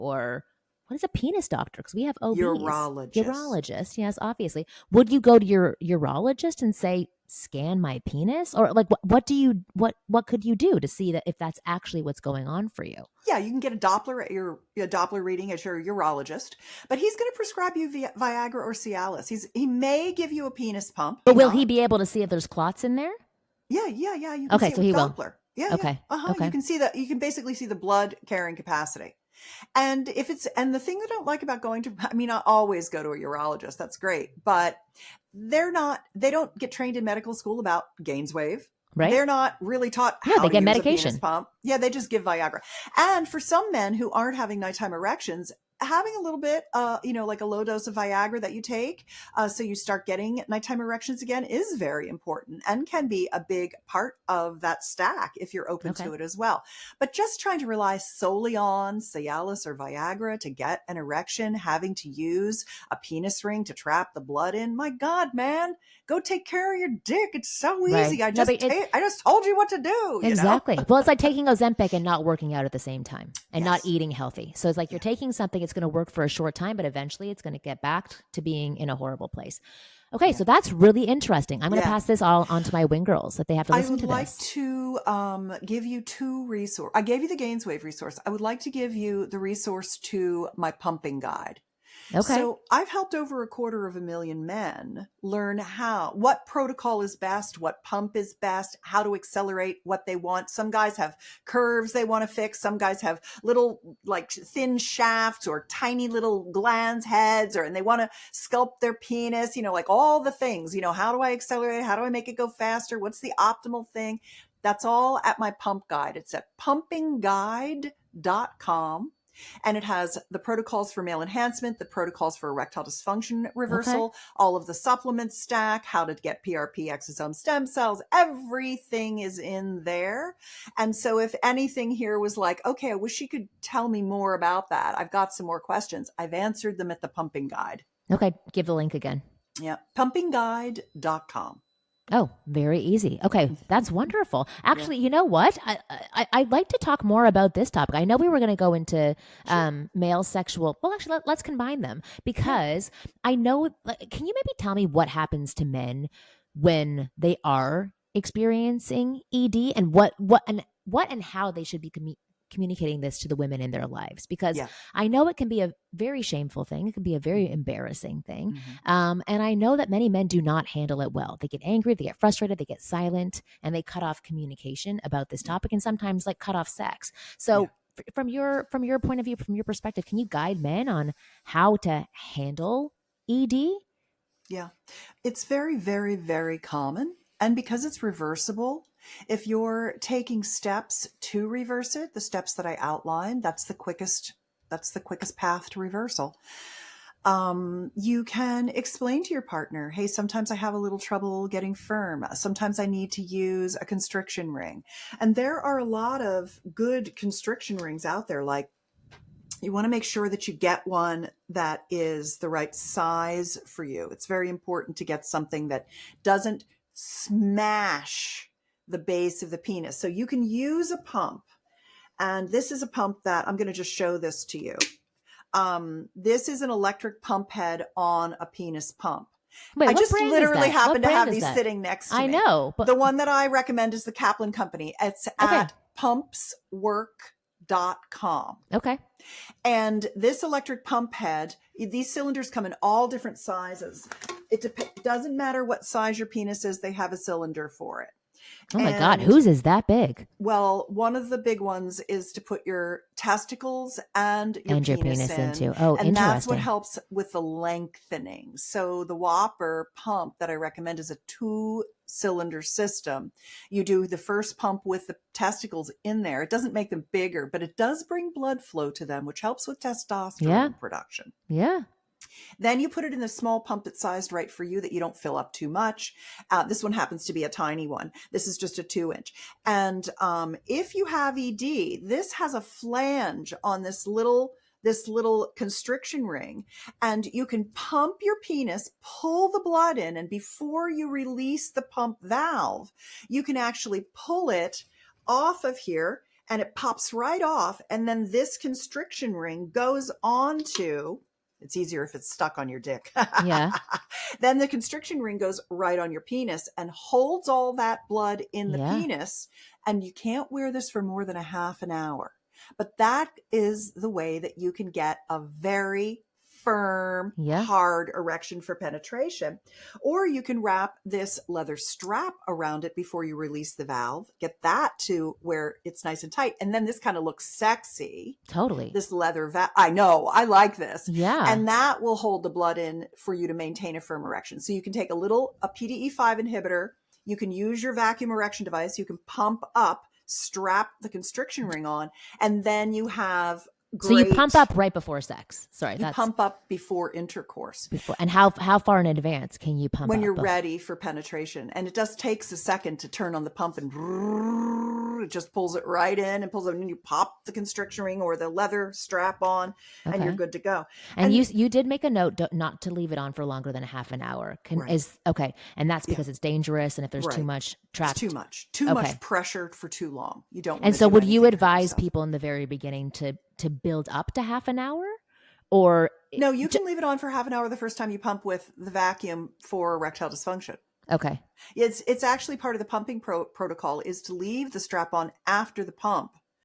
or what is a penis doctor? Because we have OBs. Urologist. Urologist, yes, obviously. Would you go to your urologist and say, scan my penis? Or like what could you do to see that if that's actually what's going on for you? Yeah, you can get a Doppler reading at your urologist, but he's going to prescribe you Viagra or Cialis. He may give you a penis pump. But May will he not. be able to see if there's clots in there? Yeah. You can Okay, see it so with he will. Doppler. Yeah. Okay. You Okay. can see that. You can basically see the blood carrying capacity. And and the thing I don't like about going to, I mean, I always go to a urologist. That's great, but they don't get trained in medical school about Gainswave. Right? They're not really taught Yeah, how they to get use a penis medication. pump. Yeah, they just give Viagra. And for some men who aren't having nighttime erections, having a little bit, like a low dose of Viagra that you take, so you start getting nighttime erections again, is very important and can be a big part of that stack if you're open Okay. to it as well. But just trying to rely solely on Cialis or Viagra to get an erection, having to use a penis ring to trap the blood in, my God, man, go take care of your dick. It's so Right. easy. I No, just but I just told you what to do. exactly. Well, it's like taking Ozempic and not working out at the same time and not Yes. eating healthy. So it's like you're Yeah. taking something, it's going to work for a short time, but eventually it's going to get back to being in a horrible place. Okay, Yeah. so that's really interesting. I'm going to Yeah. pass this all on to my wing girls that they have to I listen would to like this. to give you two resources. I gave you the Gainswave resource. I would like to give you the resource to my pumping guide. Okay. So I've helped over 250,000 men learn what protocol is best, what pump is best, how to accelerate what they want. Some guys have curves they want to fix. Some guys have little like thin shafts or tiny little glands heads, and they want to sculpt their penis, like all the things, how do I accelerate? How do I make it go faster? What's the optimal thing? That's all at my pump guide. It's at pumpingguide.com. And it has the protocols for male enhancement, the protocols for erectile dysfunction reversal, Okay. all of the supplement stack, how to get PRP exosome stem cells, everything is in there. And so if anything here was like, okay, I wish you could tell me more about that, I've got some more questions, I've answered them at the pumping guide. Okay. Give the link again. Yeah. Pumpingguide.com. Oh, very easy. Okay, that's wonderful. Actually, you know what? I'd like to talk more about this topic. I know we were going to go into male sexual. Well, actually, let's combine them because I know. Can you maybe tell me what happens to men when they are experiencing ED and what and how they should be communicating this to the women in their lives? Because Yeah. I know it can be a very shameful thing. It can be a very embarrassing thing. Mhm. And I know that many men do not handle it well. They get angry, they get frustrated, they get silent, and they cut off communication about this topic and sometimes like cut off sex. So from your point of view, from your perspective, can you guide men on how to handle ED? Yeah. It's very, very, very common. And because it's reversible, if you're taking steps to reverse it, the steps that I outlined, that's the quickest path to reversal. You can explain to your partner, hey, sometimes I have a little trouble getting firm. Sometimes I need to use a constriction ring. And there are a lot of good constriction rings out there. Like, you want to make sure that you get one that is the right size for you. It's very important to get something that doesn't smash the base of the penis. So you can use a pump. And this is a pump that I'm going to just show this to you. This is an electric pump head on a penis pump. Wait, I what just brand literally is that? happen What to brand have is these that? sitting next to I me. know, but The one that I recommend is the Kaplan Company. It's at pumpswork.com. Okay. And this electric pump head, these cylinders come in all different sizes. It doesn't matter what size your penis is, they have a cylinder for it. Oh my God, whose is that big? Well, one of the big ones is to put your testicles and your penis in, into. Oh, and that's what interesting. helps with the lengthening. So the Whopper pump that I recommend is a 2-cylinder system. You do the first pump with the testicles in there. It doesn't make them bigger, but it does bring blood flow to them, which helps with testosterone production. Yeah. Then you put it in a small pump that's sized right for you that you don't fill up too much. This one happens to be a tiny one. This is just a 2-inch. And if you have ED, this has a flange on this little constriction ring, and you can pump your penis, pull the blood in, and before you release the pump valve, you can actually pull it off of here and it pops right off. And then this constriction ring goes onto, it's easier if it's stuck on your dick. Yeah. Then the constriction ring goes right on your penis and holds all that blood in the Yeah. penis. And you can't wear this for more than a half an hour. But that is the way that you can get a very firm, Yeah. hard erection for penetration. Or you can wrap this leather strap around it before you release the valve, get that to where it's nice and tight. And then this kind of looks sexy. Totally. This leather valve. I know, I like this. Yeah. And that will hold the blood in for you to maintain a firm erection. So you can take a PDE5 inhibitor. You can use your vacuum erection device. You can pump up, strap the constriction ring on, and then you have So you great. pump up right before sex. Sorry, You that's pump up before intercourse before. And how far in advance can you pump when up? you're ready for penetration. And it just takes a second to turn on the pump, and it just pulls it right in and pulls it in. And you pop the constriction ring or the leather strap on, and you're Okay. good to go. And you did make a note not to leave it on for longer than a half an hour. Right. Okay, and that's Yeah. because it's dangerous, and if there's too Right. much It's trapped. too much Okay. pressure for too long. You don't want And to so, do would you anything to hurt advise yourself. people in the very beginning to build up to half an hour, or No, you can leave it on for half an hour the first time you pump with the vacuum for erectile dysfunction. okay, It's actually part of the pumping protocol is to leave the strap on after the pump